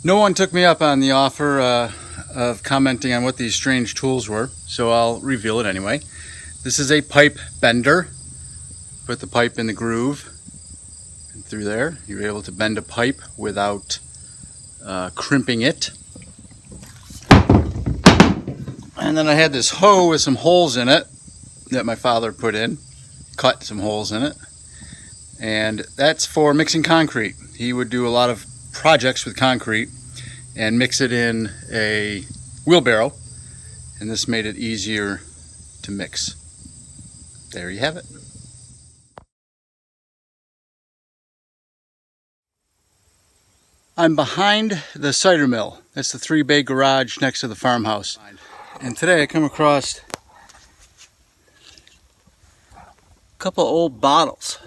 No one took me up on the offer of commenting on what these strange tools were, so I'll reveal it anyway. This is a pipe bender. Put the pipe in the groove, and through there you're able to bend a pipe without crimping it. And then I had this hoe with some holes in it that my father put in, cut some holes in it, and that's for mixing concrete. He would do a lot of projects with concrete and mix it in a wheelbarrow, and this made it easier to mix. There you have it. I'm behind the cider mill. That's the 3-bay garage next to the farmhouse. And today I come across a couple old bottles.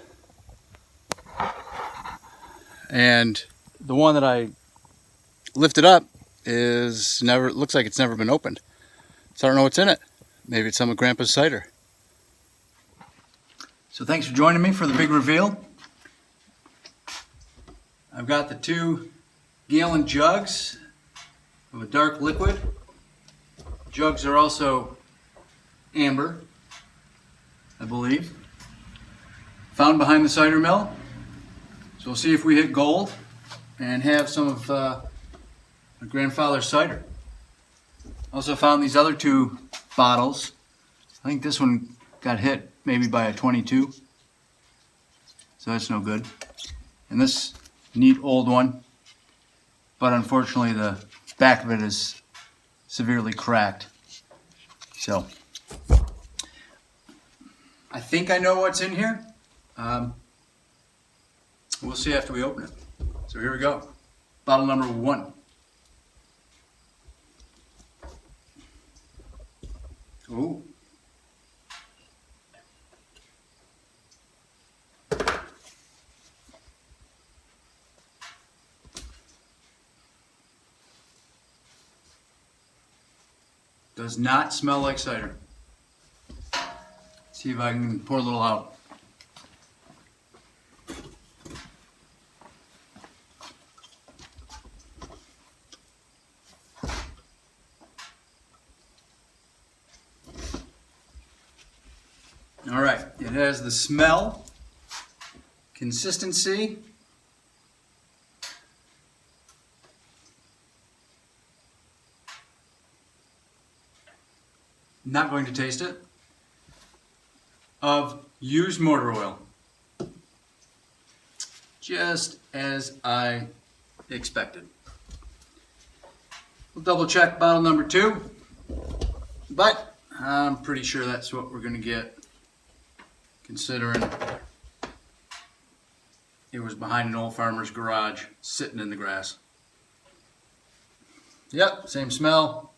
And the one that I lifted up looks like it's never been opened. So I don't know what's in it. Maybe it's some of Grandpa's cider. So thanks for joining me for the big reveal. I've got the 2-gallon jugs of a dark liquid. Jugs are also amber, I believe. Found behind the cider mill. So we'll see if we hit gold and have some of my grandfather's cider. Also found these other 2 bottles. I think this one got hit maybe by a 22. So that's no good. And this neat old one, but unfortunately the back of it is severely cracked. So I think I know what's in here. We'll see after we open it. So here we go. Bottle number 1. Ooh. Does not smell like cider. See if I can pour a little out. All right, it has the smell, consistency, not going to taste it, of used motor oil. Just as I expected. We'll double check bottle number 2, but I'm pretty sure that's what we're going to get, considering it was behind an old farmer's garage sitting in the grass. Yep, same smell,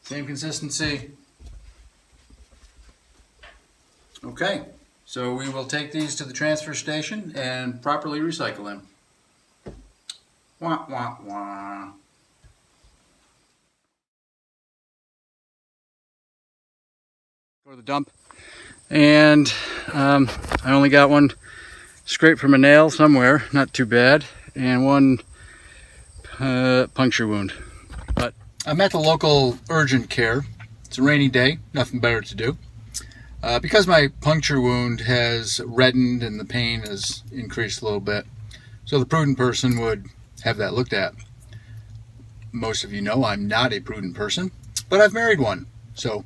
same consistency. Okay, so we will take these to the transfer station and properly recycle them. Wah, wah, wah. Go to the dump, and I only got one scrape from a nail somewhere, not too bad, and one puncture wound. But I'm at the local urgent care. It's a rainy day, nothing better to do. Because my puncture wound has reddened and the pain has increased a little bit, so the prudent person would have that looked at. Most of you know I'm not a prudent person, but I've married one, so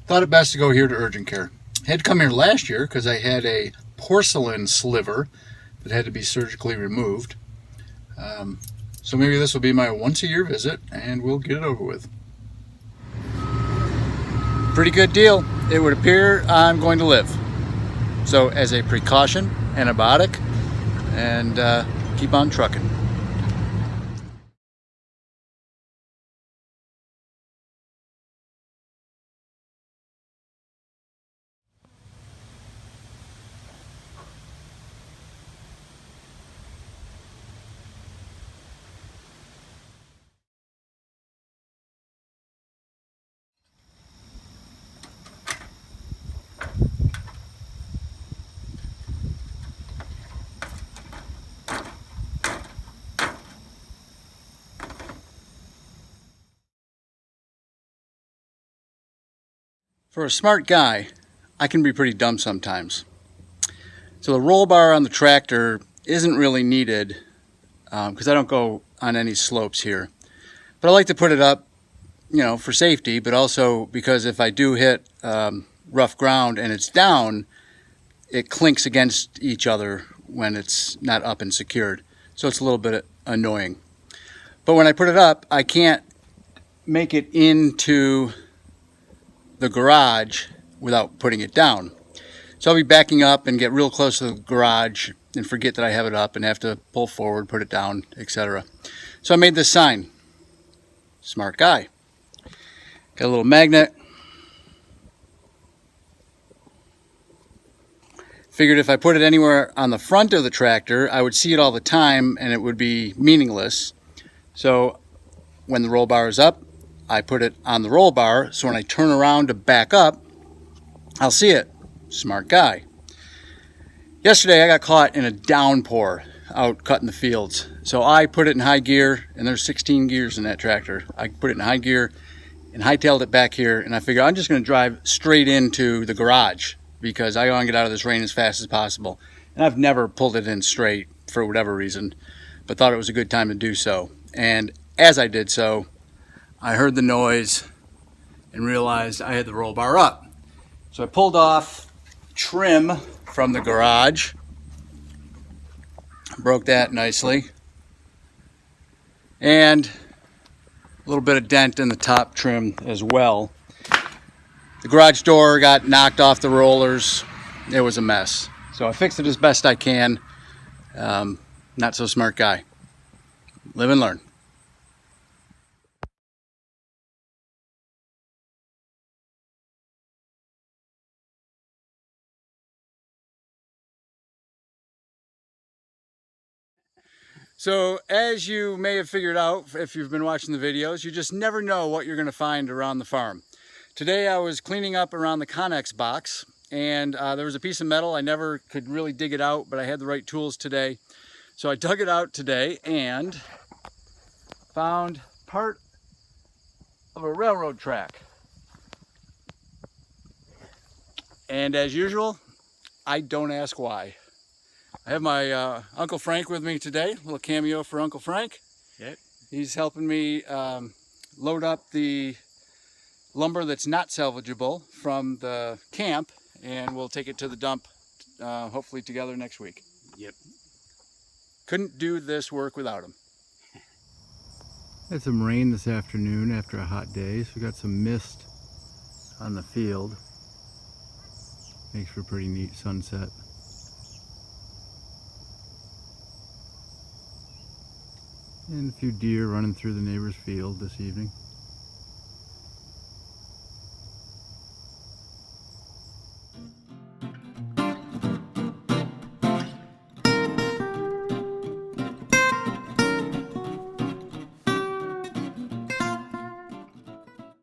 thought it best to go here to urgent care. I had to come here last year because I had a porcelain sliver that had to be surgically removed. So maybe this will be my once-a-year visit and we'll get it over with. Pretty good deal. It would appear I'm going to live. So as a precaution, antibiotic, and keep on trucking. For a smart guy, I can be pretty dumb sometimes. So the roll bar on the tractor isn't really needed because I don't go on any slopes here. But I like to put it up, for safety, but also because if I do hit rough ground and it's down, it clinks against each other when it's not up and secured. So it's a little bit annoying. But when I put it up, I can't make it into the garage without putting it down. So I'll be backing up and get real close to the garage and forget that I have it up and have to pull forward, put it down, etc. So I made this sign. Smart guy. Got a little magnet. Figured if I put it anywhere on the front of the tractor, I would see it all the time and it would be meaningless. So when the roll bar is up, I put it on the roll bar, so when I turn around to back up, I'll see it. Smart guy. Yesterday I got caught in a downpour out cutting the fields. So I put it in high gear, and there's 16 gears in that tractor. I put it in high gear and hightailed it back here, and I figured I'm just going to drive straight into the garage because I want to get out of this rain as fast as possible. And I've never pulled it in straight for whatever reason, but thought it was a good time to do so. And as I did so, I heard the noise and realized I had the roll bar up. So I pulled off trim from the garage, broke that nicely, and a little bit of dent in the top trim as well. The garage door got knocked off the rollers. It was a mess. So I fixed it as best I can. Not so smart guy. Live and learn. So as you may have figured out if you've been watching the videos, you just never know what you're going to find around the farm. Today I was cleaning up around the Connex box, and there was a piece of metal. I never could really dig it out, but I had the right tools today. So I dug it out today and found part of a railroad track. And as usual, I don't ask why. I have my Uncle Frank with me today. A little cameo for Uncle Frank. Yep. He's helping me load up the lumber that's not salvageable from the camp, and we'll take it to the dump hopefully together next week. Yep. Couldn't do this work without him. Had some rain this afternoon after a hot day, so we got some mist on the field. Makes for a pretty neat sunset. And a few deer running through the neighbor's field this evening.